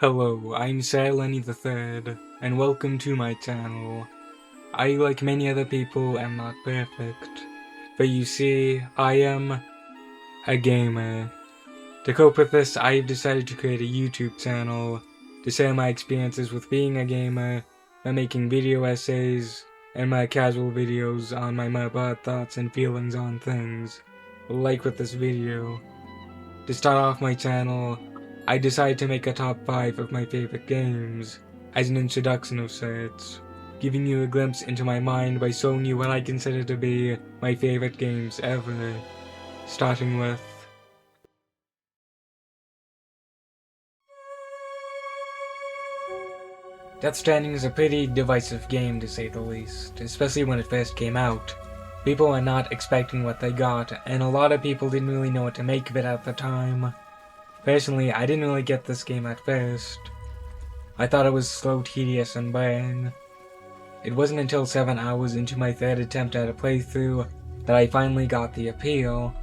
Hello, I'm Lenny the 3rd, and welcome to my channel. I, like many other people, am not perfect, but you see, I am a gamer. To cope with this, I've decided to create a YouTube channel to share my experiences with being a gamer, my making video essays, and my casual videos on my broad thoughts and feelings on things, like with this video. To start off my channel, I decided to make a top 5 of my favorite games, as an introduction of sorts, giving you a glimpse into my mind by showing you what I consider to be my favorite games ever, starting with Death Stranding is a pretty divisive game, to say the least, especially when it first came out. People are not expecting what they got, and a lot of people didn't really know what to make of it at the time. Personally, I didn't really get this game at first. I thought it was slow, tedious, and boring. It wasn't until 7 hours into my third attempt at a playthrough that I finally got the appeal.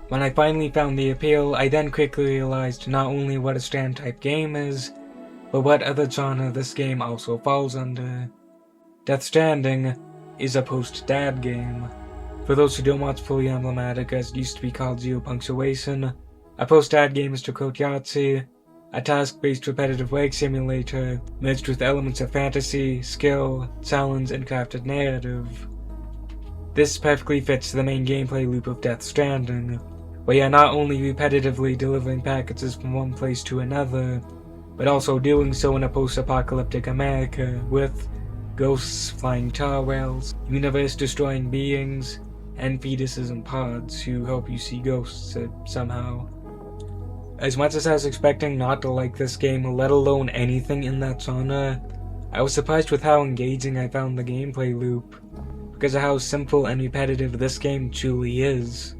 When I finally found the appeal, I then quickly realized not only what a Strand-type game is, but what other genre this game also falls under. Death Stranding is a post-dad game. For those who don't watch fully emblematic, as it used to be called Zero Punctuation, a post-dad game is, to quote Yahtzee, a task-based repetitive work simulator merged with elements of fantasy, skill, challenge, and crafted narrative. This perfectly fits the main gameplay loop of Death Stranding, where you're not only repetitively delivering packages from one place to another, but also doing so in a post-apocalyptic America with ghosts flying tar whales, universe-destroying beings, and fetuses and pods who help you see ghosts somehow. As much as I was expecting not to like this game, let alone anything in that genre, I was surprised with how engaging I found the gameplay loop, because of how simple and repetitive this game truly is.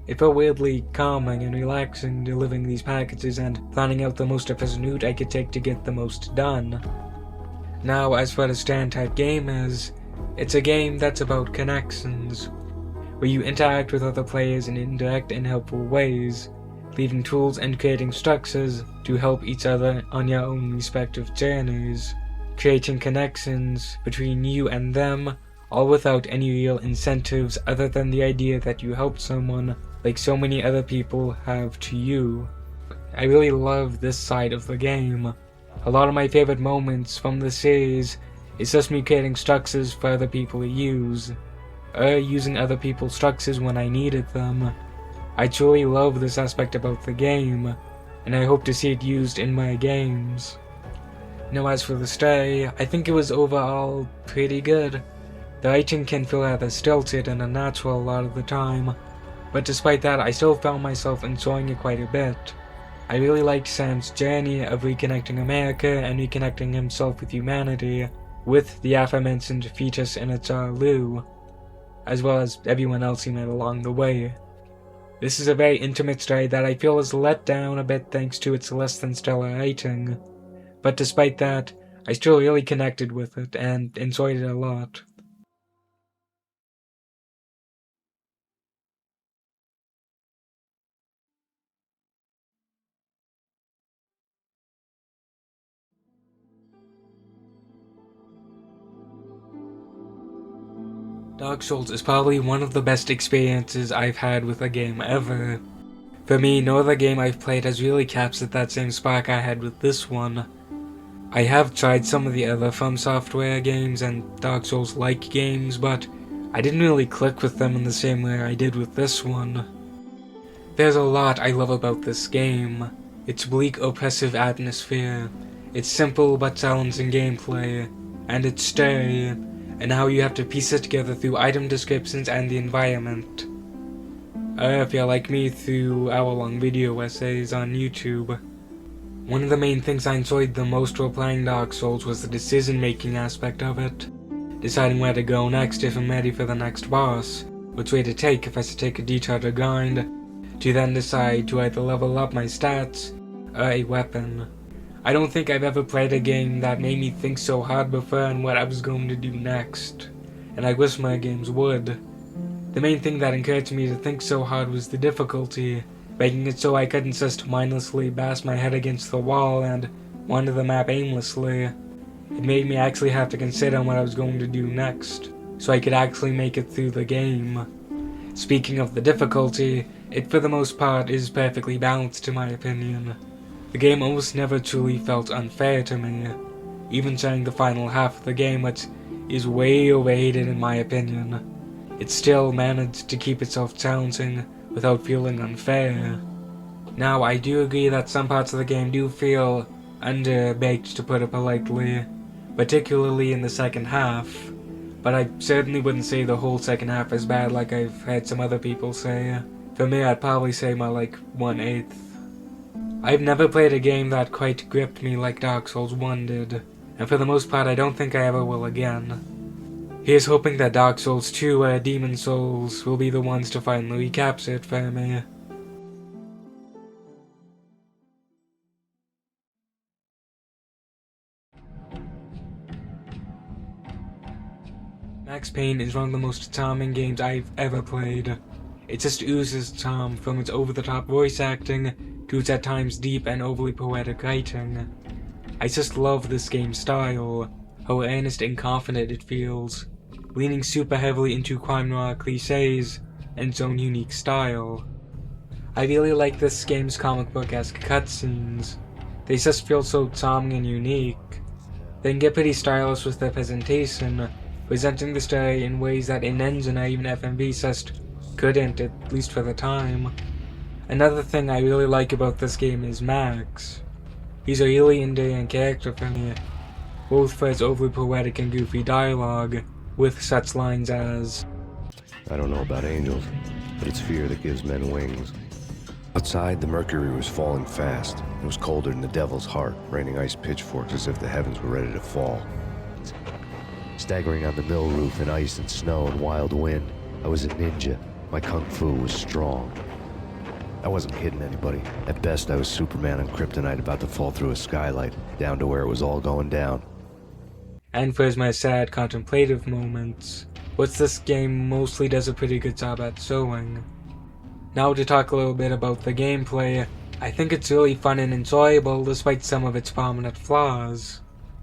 It felt weirdly calming and relaxing delivering these packages and planning out the most efficient route I could take to get the most done. Now, as for the Strand-type game is, it's a game that's about connections, where you interact with other players in indirect and helpful ways, leaving tools and creating structures to help each other on your own respective journeys, creating connections between you and them, all without any real incentives other than the idea that you helped someone like so many other people have to you. I really love this side of the game. A lot of my favorite moments from the series is just me creating structures for other people to use, or using other people's structures when I needed them. I truly love this aspect about the game, and I hope to see it used in my games. Now, as for the story, I think it was overall pretty good. The writing can feel rather stilted and unnatural a lot of the time, but despite that I still found myself enjoying it quite a bit. I really liked Sam's journey of reconnecting America and reconnecting himself with humanity, with the aforementioned fetus in its Lou, as well as everyone else he met along the way. This is a very intimate story that I feel is let down a bit thanks to its less than stellar writing, but despite that, I still really connected with it and enjoyed it a lot. Dark Souls is probably one of the best experiences I've had with a game ever. For me, no other game I've played has really captured that same spark I had with this one. I have tried some of the other From Software games and Dark Souls-like games, but I didn't really click with them in the same way I did with this one. There's a lot I love about this game. Its bleak, oppressive atmosphere, its simple but challenging gameplay, and its story, and how you have to piece it together through item descriptions and the environment. If you're like me, through hour-long video essays on YouTube. One of the main things I enjoyed the most while playing Dark Souls was the decision-making aspect of it. Deciding where to go next if I'm ready for the next boss, which way to take if I should take a detour to grind, to then decide to either level up my stats, or a weapon. I don't think I've ever played a game that made me think so hard before on what I was going to do next, and I wish my games would. The main thing that encouraged me to think so hard was the difficulty, making it so I couldn't just mindlessly bash my head against the wall and wander the map aimlessly. It made me actually have to consider what I was going to do next, so I could actually make it through the game. Speaking of the difficulty, it for the most part is perfectly balanced in my opinion. The game almost never truly felt unfair to me, even during the final half of the game, which is way overhated in my opinion. It still managed to keep itself challenging without feeling unfair. Now, I do agree that some parts of the game do feel underbaked, to put it politely, particularly in the second half, but I certainly wouldn't say the whole second half is bad like I've had some other people say. For me, I'd probably say more like 1/8. I've never played a game that quite gripped me like Dark Souls 1 did, and for the most part I don't think I ever will again. Here's hoping that Dark Souls 2 or Demon Souls will be the ones to finally recapture it for me. Max Payne is one of the most charming games I've ever played. It just oozes charm, from its over-the-top voice acting to its at times deep and overly poetic writing. I just love this game's style, how earnest and confident it feels, leaning super heavily into crime noir cliches and its own unique style. I really like this game's comic book-esque cutscenes. They just feel so charming and unique. They can get pretty stylish with their presentation, presenting the story in ways that in engine or even FMV just couldn't, at least for the time. Another thing I really like about this game is Max. He's a really endearing character for me, both for his overly poetic and goofy dialogue, with such lines as, "I don't know about angels, but it's fear that gives men wings." Outside, the mercury was falling fast. It was colder than the devil's heart, raining ice pitchforks as if the heavens were ready to fall. Staggering on the mill roof in ice and snow and wild wind, I was a ninja. My kung fu was strong. I wasn't kidding anybody. At best, I was Superman on Kryptonite about to fall through a skylight, down to where it was all going down. And for his more sad, contemplative moments, what this game mostly does a pretty good job at showing. Now to talk a little bit about the gameplay, I think it's really fun and enjoyable despite some of its prominent flaws,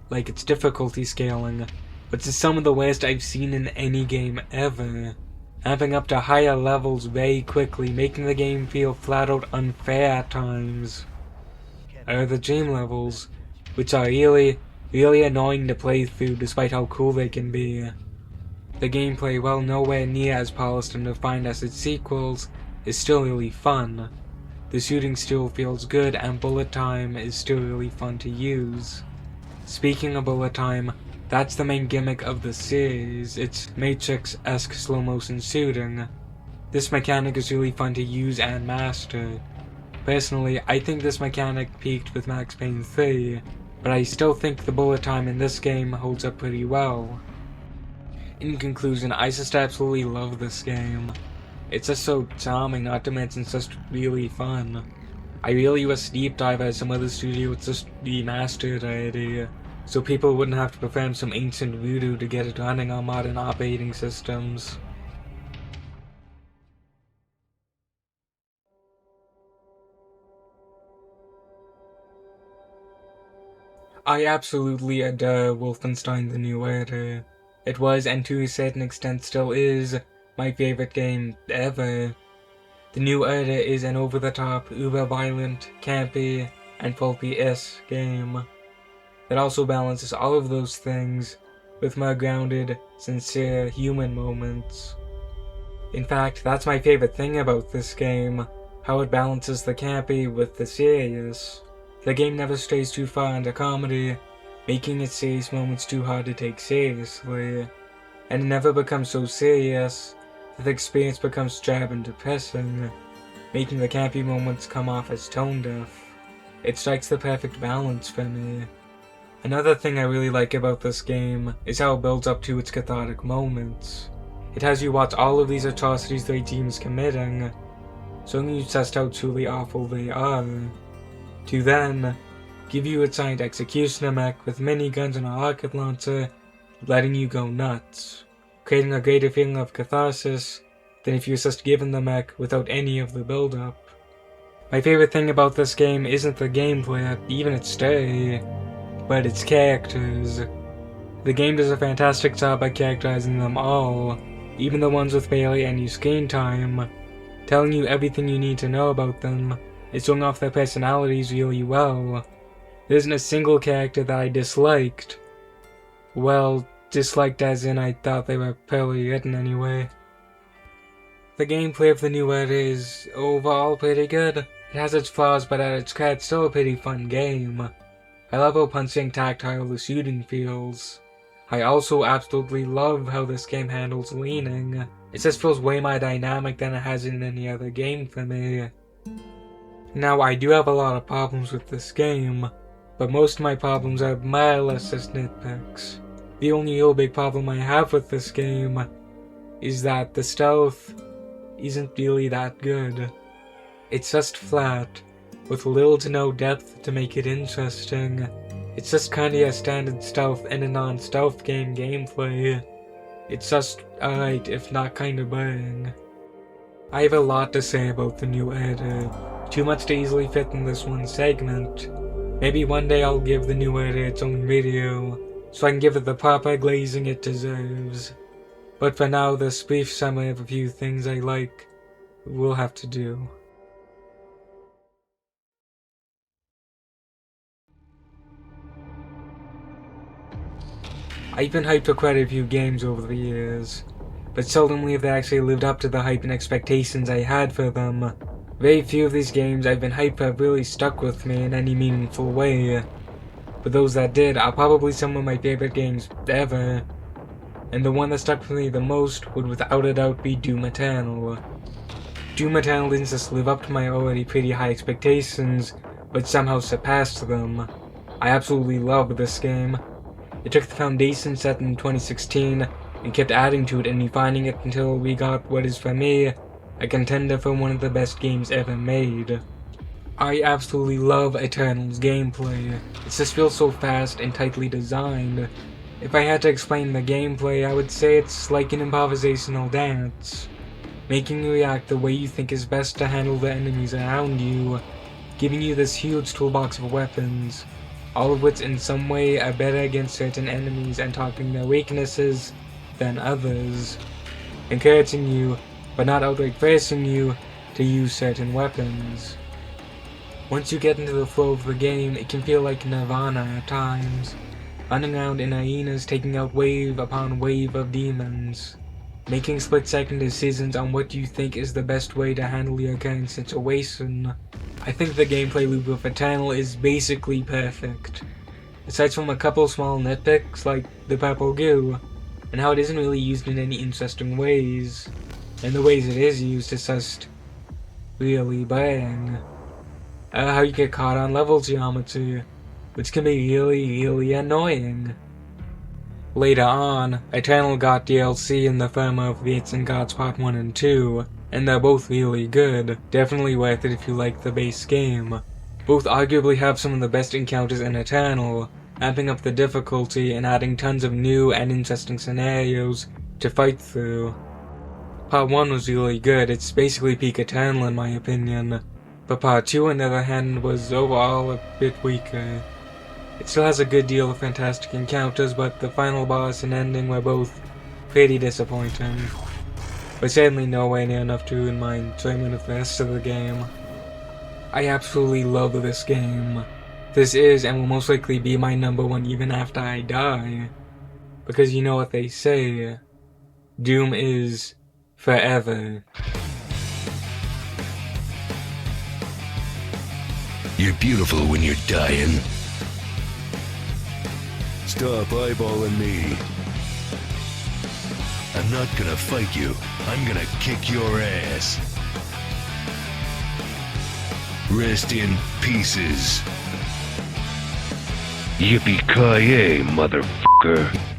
like its difficulty scaling, which is some of the worst I've seen in any game ever, amping up to higher levels very quickly, making the game feel flat out unfair at times. Or the dream levels, which are really annoying to play through despite how cool they can be. The gameplay, while nowhere near as polished and refined as its sequels, is still really fun. The shooting still feels good, and bullet time is still really fun to use. Speaking of bullet time, that's the main gimmick of the series. It's Matrix-esque slow motion shooting. This mechanic is really fun to use and master. Personally, I think this mechanic peaked with Max Payne 3, but I still think the bullet time in this game holds up pretty well. In conclusion, I just absolutely love this game. It's just so charming, not to mention it's just really fun. I really wish Deep Dive as some other studio would just remastered already, so people wouldn't have to perform some ancient voodoo to get it running on modern operating systems. I absolutely adore Wolfenstein: The New Order. It was, and to a certain extent still is, my favorite game ever. The New Order is an over-the-top, uber-violent, campy, and pulpy-esque game that also balances all of those things with more grounded, sincere, human moments. In fact, that's my favorite thing about this game, how it balances the campy with the serious. The game never strays too far into comedy, making its serious moments too hard to take seriously, and it never becomes so serious that the experience becomes drab and depressing, making the campy moments come off as tone-deaf. It strikes the perfect balance for me. Another thing I really like about this game is how it builds up to its cathartic moments. It has you watch all of these atrocities the team is committing, showing you just how truly awful they are, to then give you a giant executioner mech with miniguns and a rocket launcher, letting you go nuts, creating a greater feeling of catharsis than if you were just given the mech without any of the build-up. My favorite thing about this game isn't the gameplay, even its story, but its characters. The game does a fantastic job at characterizing them all, even the ones with barely any screen time, telling you everything you need to know about them, and showing off their personalities really well. There isn't a single character that I disliked. Well, disliked as in I thought they were poorly written anyway. The gameplay of the new era is overall pretty good. It has its flaws, but at its core it's still a pretty fun game. I love how punching tactile the shooting feels. I also absolutely love how this game handles leaning. It just feels way more dynamic than it has in any other game for me. Now, I do have a lot of problems with this game, but most of my problems are more or less just nitpicks. The only real big problem I have with this game is that the stealth isn't really that good. It's just flat, with little to no depth to make it interesting. It's just kinda a standard stealth and a non-stealth game gameplay. It's just alright, if not kinda boring. I have a lot to say about the new era, too much to easily fit in this one segment. Maybe one day I'll give the new era its own video, so I can give it the proper glazing it deserves. But for now, this brief summary of a few things I like will have to do. I've been hyped for quite a few games over the years, but seldomly have they actually lived up to the hype and expectations I had for them. Very few of these games I've been hyped for have really stuck with me in any meaningful way, but those that did are probably some of my favorite games ever, and the one that stuck with me the most would without a doubt be Doom Eternal. Doom Eternal didn't just live up to my already pretty high expectations, but somehow surpassed them. I absolutely loved this game. It took the foundation set in 2016 and kept adding to it and refining it until we got what is for me a contender for one of the best games ever made. I absolutely love Eternal's gameplay. It just feels so fast and tightly designed. If I had to explain the gameplay, I would say it's like an improvisational dance, making you react the way you think is best to handle the enemies around you, giving you this huge toolbox of weapons, all of which in some way are better against certain enemies and targeting their weaknesses than others, encouraging you, but not outright forcing you, to use certain weapons. Once you get into the flow of the game, it can feel like Nirvana at times, running around in arenas taking out wave upon wave of demons, making split-second decisions on what you think is the best way to handle your current situation. I think the gameplay loop of Eternal is basically perfect, aside from a couple small nitpicks like the purple goo, and how it isn't really used in any interesting ways, and the ways it is used is just really boring. How you get caught on level geometry, which can be really annoying. Later on, Eternal got DLC in the form of Fates and Gods Part 1 and 2, and they're both really good, definitely worth it if you like the base game. Both arguably have some of the best encounters in Eternal, amping up the difficulty and adding tons of new and interesting scenarios to fight through. Part 1 was really good, it's basically peak Eternal in my opinion, but Part 2 on the other hand was overall a bit weaker. It still has a good deal of fantastic encounters, but the final boss and ending were both pretty disappointing, but certainly nowhere near enough to ruin my enjoyment of the rest of the game. I absolutely love this game. This is and will most likely be my #1 even after I die, because you know what they say, Doom is forever. You're beautiful when you're dying. Stop eyeballing me. I'm not gonna fight you. I'm gonna kick your ass. Rest in pieces. Yippee-ki-yay, motherfucker.